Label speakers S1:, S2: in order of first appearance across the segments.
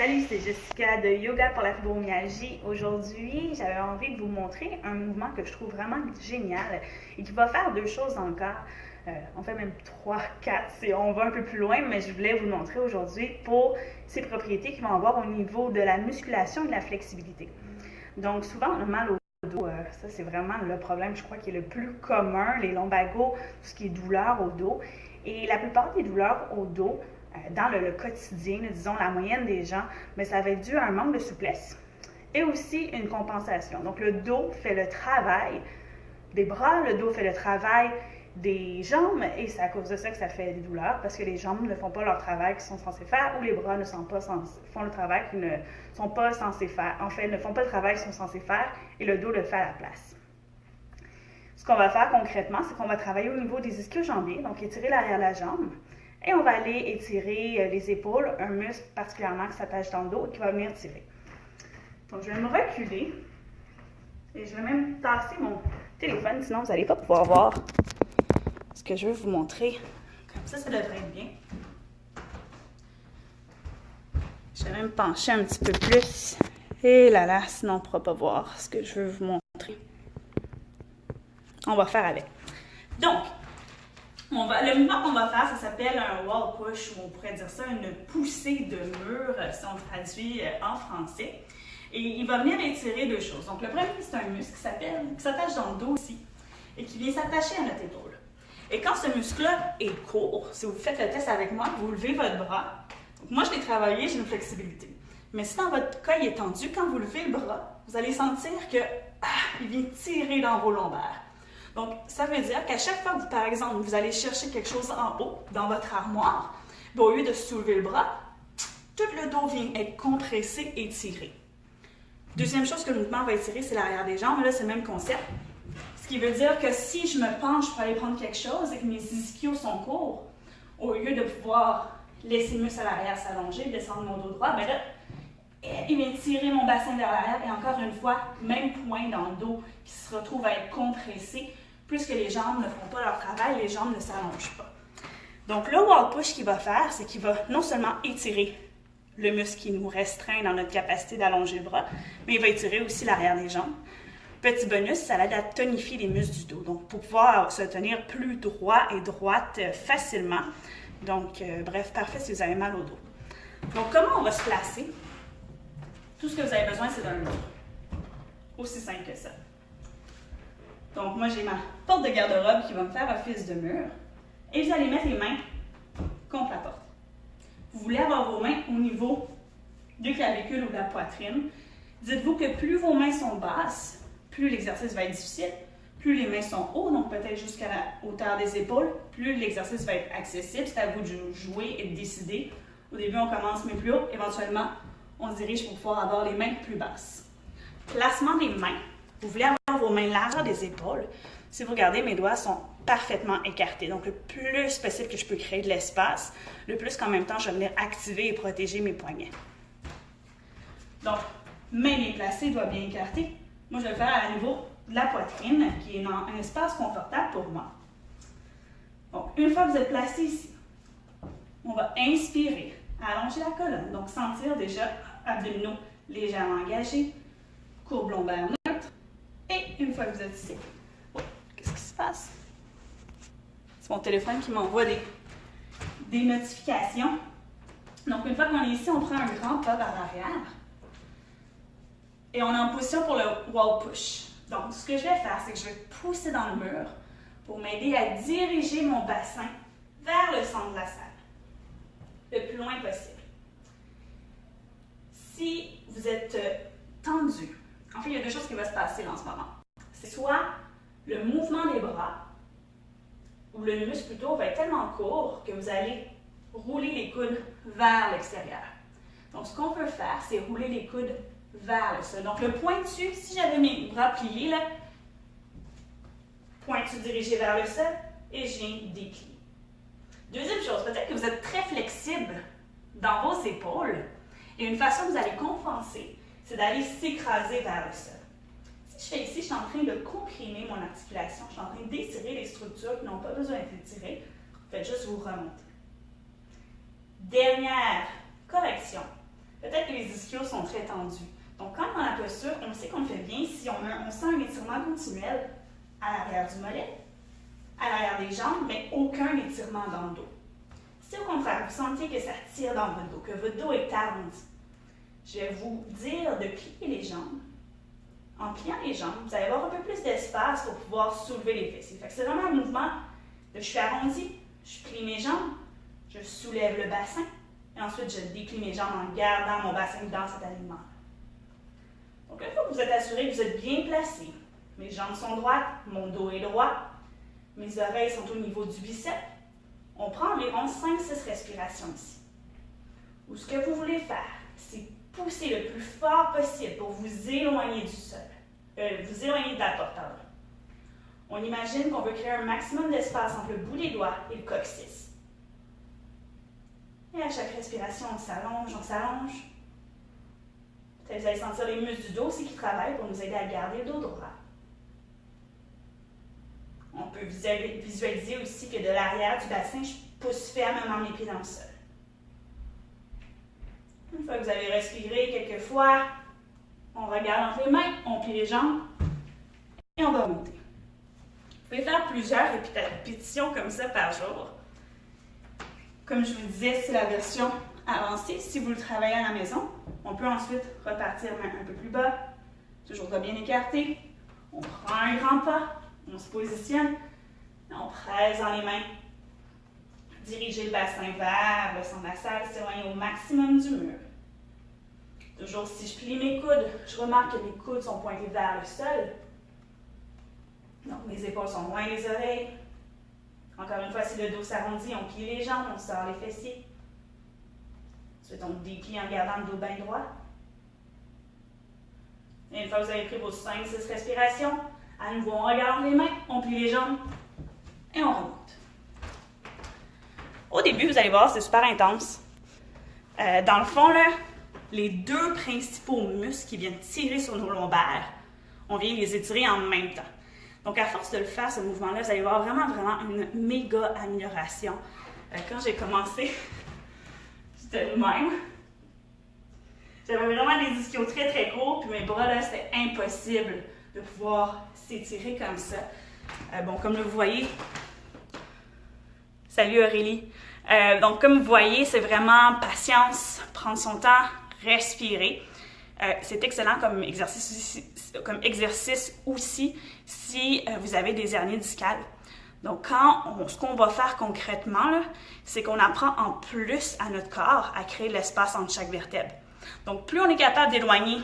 S1: Salut, c'est Jessica de Yoga pour la fibromyalgie. Aujourd'hui, j'avais envie de vous montrer un mouvement que je trouve vraiment génial et qui va faire deux choses dans le corps. On fait même 3, 4, on va un peu plus loin, mais je voulais vous le montrer aujourd'hui pour ces propriétés qu'ils vont avoir au niveau de la musculation et de la flexibilité. Donc souvent, on a mal au dos. Ça, c'est vraiment le problème, je crois, qui est le plus commun, les lumbagos, tout ce qui est douleur au dos. Et la plupart des douleurs au dos, dans le quotidien, disons la moyenne des gens, mais ça va être dû à un manque de souplesse et aussi une compensation. Donc le dos fait le travail des bras, le dos fait le travail des jambes et c'est à cause de ça que ça fait des douleurs parce que les jambes ne font pas leur travail qu'ils sont censés faire ou les bras ne sont pas font le travail qu'ils ne sont pas censés faire. En fait, ne font pas le travail qu'ils sont censés faire et le dos le fait à la place. Ce qu'on va faire concrètement, c'est qu'on va travailler au niveau des ischio-jambiers, donc étirer l'arrière de la jambe. Et on va aller étirer les épaules, un muscle particulièrement qui s'attache dans le dos et qui va venir tirer. Donc, je vais me reculer et je vais même tasser mon téléphone, sinon vous n'allez pas pouvoir voir ce que je veux vous montrer. Comme ça devrait être bien. Je vais même pencher un petit peu plus. Et là, sinon on ne pourra pas voir ce que je veux vous montrer. On va faire avec. Donc, le mouvement qu'on va faire, ça s'appelle un wall push, ou on pourrait dire ça, une poussée de mur, si on traduit en français. Et il va venir étirer deux choses. Donc, le premier, c'est un muscle qui s'attache dans le dos aussi, et qui vient s'attacher à notre épaule. Et quand ce muscle-là est court, si vous faites le test avec moi, vous levez votre bras. Donc, moi, je l'ai travaillé, j'ai une flexibilité. Mais si dans votre cas, il est tendu, quand vous levez le bras, vous allez sentir qu'il vient tirer dans vos lombaires. Donc, ça veut dire qu'à chaque fois que, par exemple, vous allez chercher quelque chose en haut, dans votre armoire, bien, au lieu de soulever le bras, tout le dos vient être compressé et tiré. Deuxième chose que le mouvement va étirer, c'est l'arrière des jambes. Là, c'est le même concept. Ce qui veut dire que si je me penche pour aller prendre quelque chose et que mes ischios sont courts, au lieu de pouvoir laisser le muscle à l'arrière s'allonger, descendre mon dos droit, bien là, il vient tirer mon bassin vers l'arrière et encore une fois, même point dans le dos qui se retrouve à être compressé. Plus que les jambes ne font pas leur travail, les jambes ne s'allongent pas. Donc le wall push qu'il va faire, c'est qu'il va non seulement étirer le muscle qui nous restreint dans notre capacité d'allonger le bras, mais il va étirer aussi l'arrière des jambes. Petit bonus, ça aide à tonifier les muscles du dos, donc pour pouvoir se tenir plus droit et droite facilement. Donc, bref, parfait si vous avez mal au dos. Donc, comment on va se placer? Tout ce que vous avez besoin, c'est d'un mur. Aussi simple que ça. Donc, moi, j'ai ma porte de garde-robe qui va me faire office de mur. Et vous allez mettre les mains contre la porte. Vous voulez avoir vos mains au niveau du clavicule ou de la poitrine. Dites-vous que plus vos mains sont basses, plus l'exercice va être difficile. Plus les mains sont hauts, donc peut-être jusqu'à la hauteur des épaules, plus l'exercice va être accessible. C'est à vous de jouer et de décider. Au début, on commence mais plus haut. Éventuellement, on se dirige pour pouvoir avoir les mains plus basses. Placement des mains. Vous voulez avoir vos mains larges des épaules. Si vous regardez, mes doigts sont parfaitement écartés. Donc, le plus possible que je peux créer de l'espace, le plus qu'en même temps, je vais venir activer et protéger mes poignets. Donc, main bien placée, doigts bien écartés. Moi, je vais le faire à niveau de la poitrine, qui est dans un espace confortable pour moi. Donc, une fois que vous êtes placé ici, on va inspirer, allonger la colonne. Donc, sentir déjà abdominaux légèrement engagés, courbe lombaire neutre. Et une fois que vous êtes ici, qu'est-ce qui se passe? C'est mon téléphone qui m'envoie des notifications. Donc, une fois qu'on est ici, on prend un grand pas vers l'arrière. Et on est en position pour le wall push. Donc, ce que je vais faire, c'est que je vais pousser dans le mur pour m'aider à diriger mon bassin vers le centre de la salle, le plus loin possible. Si vous êtes tendu, en fait, il y a deux choses qui vont se passer là en ce moment. C'est soit le mouvement des bras, ou le muscle plutôt va être tellement court que vous allez rouler les coudes vers l'extérieur. Donc, ce qu'on peut faire, c'est rouler les coudes vers le sol. Donc, le pointu, si j'avais mes bras pliés, là, pointu dirigé vers le sol, et je viens déplier. Deuxième chose, peut-être que vous êtes très flexible dans vos épaules, et une façon que vous allez compenser, c'est d'aller s'écraser vers le sol. Si je fais ici, je suis en train de comprimer mon articulation, je suis en train d'étirer les structures qui n'ont pas besoin d'être étirées, faites juste vous remonter. Dernière correction. Peut-être que très tendus. Donc, quand dans la posture, on sait qu'on le fait bien si on sent un étirement continuel à l'arrière du mollet, à l'arrière des jambes, mais aucun étirement dans le dos. Si au contraire, vous sentez que ça tire dans votre dos, que votre dos est arrondi, je vais vous dire de plier les jambes. En pliant les jambes, vous allez avoir un peu plus d'espace pour pouvoir soulever les fessiers. Fait que c'est vraiment un mouvement de je suis arrondi, je plie mes jambes, je soulève le bassin, et ensuite je déplie mes jambes en gardant mon bassin dans cet alignement. Donc une fois que vous êtes assuré que vous êtes bien placé, mes jambes sont droites, mon dos est droit, mes oreilles sont au niveau du biceps, on prend environ 5-6 respirations ici. Ou ce que vous voulez faire, c'est pousser le plus fort possible pour vous éloigner du sol, vous éloigner de la porte, pardon. On imagine qu'on veut créer un maximum d'espace entre le bout des doigts et le coccyx. Et à chaque respiration, on s'allonge, on s'allonge. Peut-être vous allez sentir les muscles du dos aussi qui travaillent pour nous aider à garder le dos droit. On peut visualiser aussi que de l'arrière du bassin, je pousse fermement mes pieds dans le sol. Une fois que vous avez respiré quelques fois, on regarde entre les mains, on plie les jambes et on va monter. Vous pouvez faire plusieurs répétitions comme ça par jour. Comme je vous disais, c'est la version avancée. Si vous le travaillez à la maison, on peut ensuite repartir un peu plus bas, toujours bien écarté. On prend un grand pas, on se positionne, on presse dans les mains. Dirigez le bassin vers le centre de la salle, s'éloigner au maximum du mur. Toujours, si je plie mes coudes, je remarque que mes coudes sont pointés vers le sol. Donc, mes épaules sont loin des oreilles. Encore une fois, si le dos s'arrondit, on plie les jambes, on sort les fessiers. Ensuite, on déplie en gardant le dos bien droit. Et une fois que vous avez pris vos 5-6 respirations, à nouveau, on regarde les mains, on plie les jambes et on remonte. Au début, vous allez voir, c'est super intense. Dans le fond, là, les deux principaux muscles qui viennent tirer sur nos lombaires, on vient les étirer en même temps. Donc, à force de le faire, ce mouvement-là, vous allez voir vraiment une méga amélioration. Quand j'ai commencé, c'était le même. J'avais vraiment des ischios très, très courts, puis mes bras, là, c'était impossible de pouvoir s'étirer comme ça. Bon, comme vous voyez, salut Aurélie. Donc, comme vous voyez, c'est vraiment patience, prendre son temps, respirer. C'est excellent comme exercice aussi si vous avez des hernies discales. Donc, ce qu'on va faire concrètement, c'est qu'on apprend en plus à notre corps à créer de l'espace entre chaque vertèbre. Donc, plus on est capable d'éloigner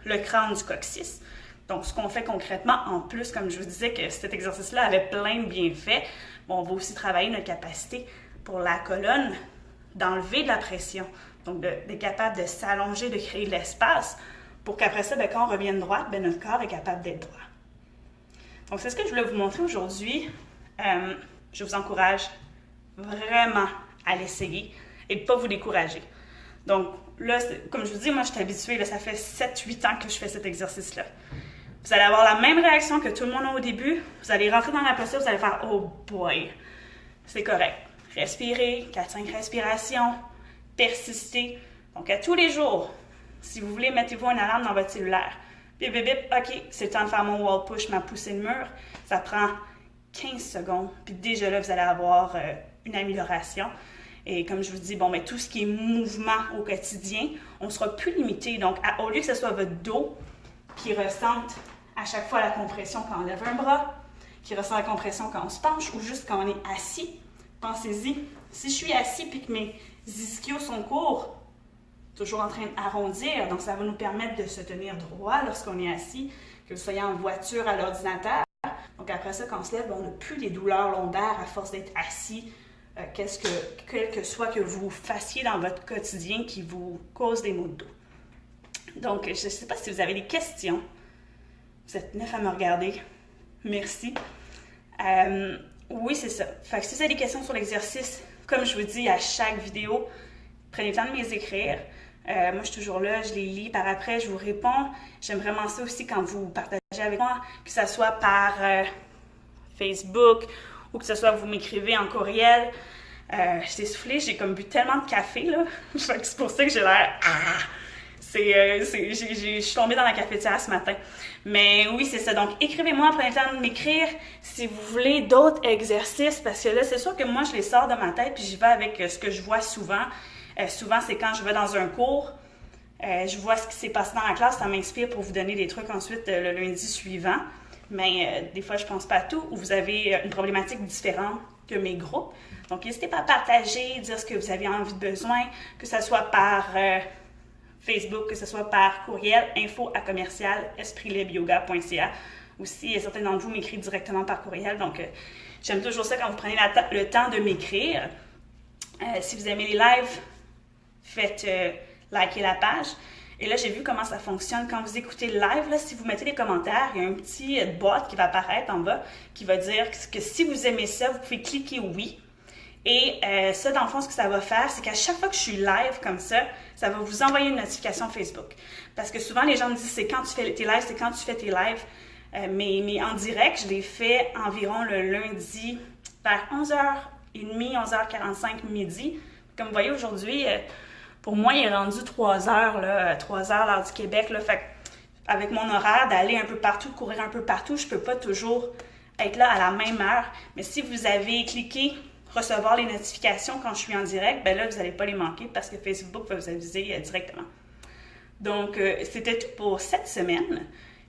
S1: le crâne du coccyx, donc ce qu'on fait concrètement, en plus, comme je vous disais que cet exercice-là avait plein de bienfaits, bon, on va aussi travailler notre capacité pour la colonne d'enlever de la pression. Donc, d'être capable de s'allonger, de créer de l'espace pour qu'après ça, quand on revienne droit, notre corps est capable d'être droit. Donc, c'est ce que je voulais vous montrer aujourd'hui. Je vous encourage vraiment à l'essayer et de ne pas vous décourager. Donc, là, comme je vous dis, moi, je suis habituée, là, ça fait 7-8 ans que je fais cet exercice-là. Vous allez avoir la même réaction que tout le monde a au début. Vous allez rentrer dans la posture, vous allez faire « Oh boy! » C'est correct. Respirez, 4-5 respirations, persistez. Donc, à tous les jours, si vous voulez, mettez-vous une alarme dans votre cellulaire. Bip, bip, bip, OK, c'est le temps de faire mon wall push, ma poussée de mur. Ça prend 15 secondes, puis déjà là, vous allez avoir une amélioration. Et comme je vous dis, tout ce qui est mouvement au quotidien, on ne sera plus limité. Donc, au lieu que ce soit votre dos qui ressente à chaque fois la compression quand on lève un bras, qui ressent la compression quand on se penche ou juste quand on est assis, pensez-y. Si je suis assis et que mes ischios sont courts, toujours en train d'arrondir, donc ça va nous permettre de se tenir droit lorsqu'on est assis, que vous soyez en voiture, à l'ordinateur. Donc après ça, quand on se lève, on n'a plus les douleurs lombaires à force d'être assis, quel que soit que vous fassiez dans votre quotidien qui vous cause des maux de dos. Donc, je ne sais pas si vous avez des questions. Vous êtes 9 à me regarder. Merci. Oui, c'est ça. Fait que si vous avez des questions sur l'exercice, comme je vous dis à chaque vidéo, prenez le temps de me les écrire. Moi, je suis toujours là, je les lis par après, je vous réponds. J'aime vraiment ça aussi quand vous partagez avec moi, que ce soit par Facebook ou que ce soit vous m'écrivez en courriel. Je suis essoufflée, j'ai comme bu tellement de café, là. C'est pour ça que j'ai l'air... Je suis tombée dans la cafetière ce matin. Mais oui, c'est ça. Donc, écrivez-moi, prenez le temps de m'écrire si vous voulez d'autres exercices, parce que là, c'est sûr que moi, je les sors de ma tête, puis j'y vais avec ce que je vois souvent. Souvent, c'est quand je vais dans un cours, je vois ce qui s'est passé dans la classe, ça m'inspire pour vous donner des trucs ensuite le lundi suivant. Mais des fois, je pense pas à tout, ou vous avez une problématique différente que mes groupes. Donc, n'hésitez pas à partager, dire ce que vous avez envie de besoin, que ce soit par Facebook, que ce soit par courriel, info@espritlibre-yoga.ca. Ou si certains d'entre vous m'écrivent directement par courriel. Donc, j'aime toujours ça quand vous prenez le temps de m'écrire. Si vous aimez les lives, faites liker la page. Et là, j'ai vu comment ça fonctionne. Quand vous écoutez le live, là, si vous mettez des commentaires, il y a un petit boîte qui va apparaître en bas qui va dire que si vous aimez ça, vous pouvez cliquer oui. Et ça, dans le fond, ce que ça va faire, c'est qu'à chaque fois que je suis live comme ça va vous envoyer une notification Facebook. Parce que souvent, les gens me disent, c'est quand tu fais tes lives, c'est quand tu fais tes lives. Mais en direct, je les fais environ le lundi vers 11h30, 11h45 midi. Comme vous voyez aujourd'hui, pour moi, il est rendu 3h, là, 3h l'heure du Québec. Là, fait avec mon horaire d'aller un peu partout, de courir un peu partout, je ne peux pas toujours être là à la même heure. Mais si vous avez cliqué recevoir les notifications quand je suis en direct, ben là, vous n'allez pas les manquer parce que Facebook va vous aviser directement. Donc, c'était tout pour cette semaine.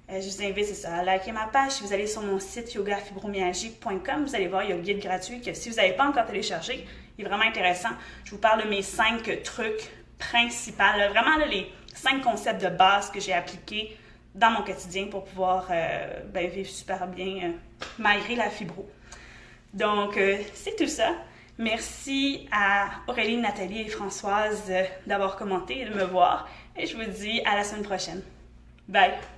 S1: Je vous invite, c'est ça, à liker ma page. Si vous allez sur mon site yogafibromyalgie.com, vous allez voir, il y a un guide gratuit que si vous n'avez pas encore téléchargé, il est vraiment intéressant. Je vous parle de mes 5 trucs principaux, là, vraiment là, les 5 concepts de base que j'ai appliqués dans mon quotidien pour pouvoir vivre super bien malgré la fibro. Donc, c'est tout ça. Merci à Aurélie, Nathalie et Françoise d'avoir commenté et de me voir. Et je vous dis à la semaine prochaine. Bye!